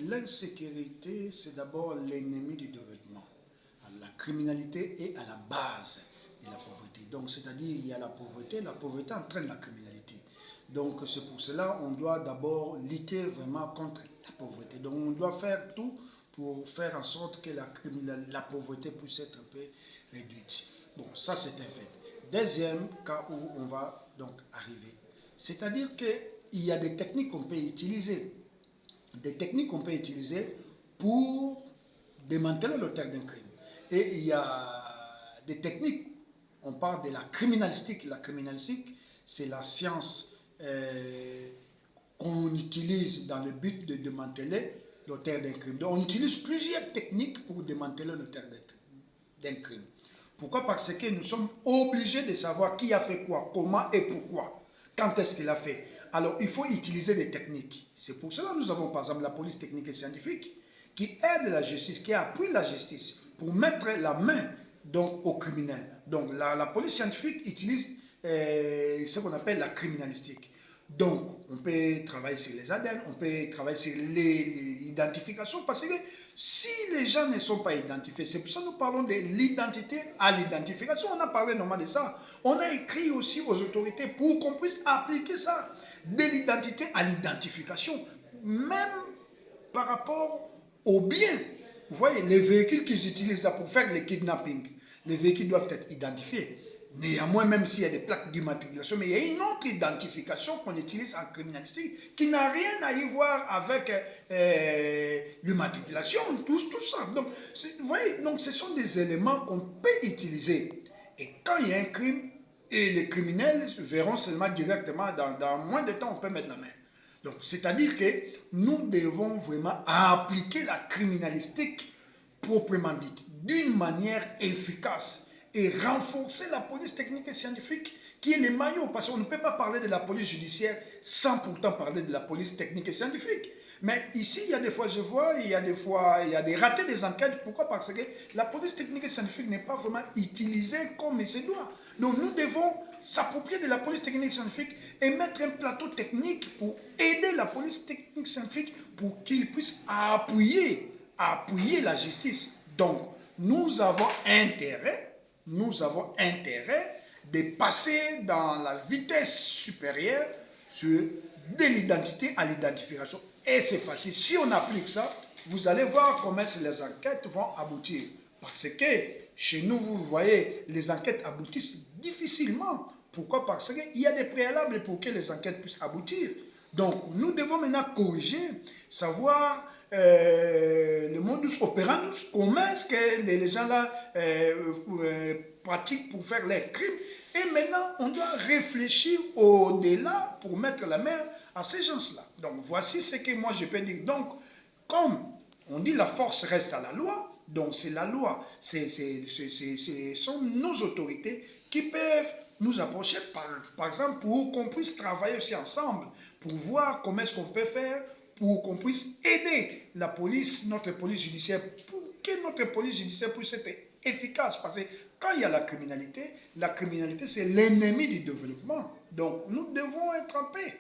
L'insécurité, c'est d'abord l'ennemi du développement. La criminalité est à la base de la pauvreté. Donc, c'est-à-dire, il y a la pauvreté entraîne la criminalité. Donc, c'est pour cela qu'on doit d'abord lutter vraiment contre la pauvreté. Donc, on doit faire tout pour faire en sorte que la pauvreté puisse être un peu réduite. Bon, ça, c'est un fait. Deuxième cas où on va donc arriver, c'est-à-dire qu'il y a des techniques qu'on peut utiliser pour démanteler l'auteur d'un crime. Et il y a des techniques, on parle de la criminalistique. La criminalistique, c'est la science qu'on utilise dans le but de démanteler l'auteur d'un crime. Donc on utilise plusieurs techniques pour démanteler l'auteur d'un crime. Pourquoi? Parce que nous sommes obligés de savoir qui a fait quoi, comment et pourquoi. Quand est-ce qu'il a fait? Alors, il faut utiliser des techniques. C'est pour cela que nous avons, par exemple, la police technique et scientifique qui aide la justice, qui appuie la justice pour mettre la main donc, aux criminels. Donc, la police scientifique utilise ce qu'on appelle la criminalistique. Donc, on peut travailler sur les ADN, on peut travailler sur l'identification, parce que si les gens ne sont pas identifiés, c'est pour ça que nous parlons de l'identité à l'identification. On a parlé normalement de ça. On a écrit aussi aux autorités pour qu'on puisse appliquer ça, de l'identité à l'identification, même par rapport aux biens. Vous voyez, les véhicules qu'ils utilisent là pour faire les kidnappings, les véhicules doivent être identifiés. Néanmoins, même s'il y a des plaques d'immatriculation, mais il y a une autre identification qu'on utilise en criminalistique qui n'a rien à y voir avec l'immatriculation, tout ça. Donc, vous voyez, donc ce sont des éléments qu'on peut utiliser. Et quand il y a un crime, et les criminels verront seulement directement, dans moins de temps, on peut mettre la main. Donc, c'est-à-dire que nous devons vraiment appliquer la criminalistique proprement dite, d'une manière efficace et renforcer la police technique et scientifique qui est le maillot, parce qu'on ne peut pas parler de la police judiciaire sans pourtant parler de la police technique et scientifique. Mais ici, il y a des fois, je vois, il y a des ratés des enquêtes. Pourquoi? Parce que la police technique et scientifique n'est pas vraiment utilisée comme il se doit. Donc nous devons s'approprier de la police technique et scientifique et mettre un plateau technique pour aider la police technique et scientifique pour qu'ils puissent appuyer la justice. Donc, nous avons intérêt de passer dans la vitesse supérieure de l'identité à l'identification. Et c'est facile. Si on applique ça, vous allez voir comment les enquêtes vont aboutir. Parce que chez nous, vous voyez, les enquêtes aboutissent difficilement. Pourquoi? Parce qu'il y a des préalables pour que les enquêtes puissent aboutir. Donc, nous devons maintenant corriger, savoir le modus operandi, comment est-ce que les gens là pratiquent pour faire les crimes. Et maintenant, on doit réfléchir au-delà pour mettre la main à ces gens-là. Donc, voici ce que moi je peux dire. Donc, comme on dit la force reste à la loi, donc c'est la loi, ce sont nos autorités qui peuvent nous approcher, par exemple, pour qu'on puisse travailler aussi ensemble, pour voir comment est-ce qu'on peut faire, pour qu'on puisse aider la police, notre police judiciaire, pour que notre police judiciaire puisse être efficace. Parce que quand il y a la criminalité c'est l'ennemi du développement. Donc nous devons être en paix.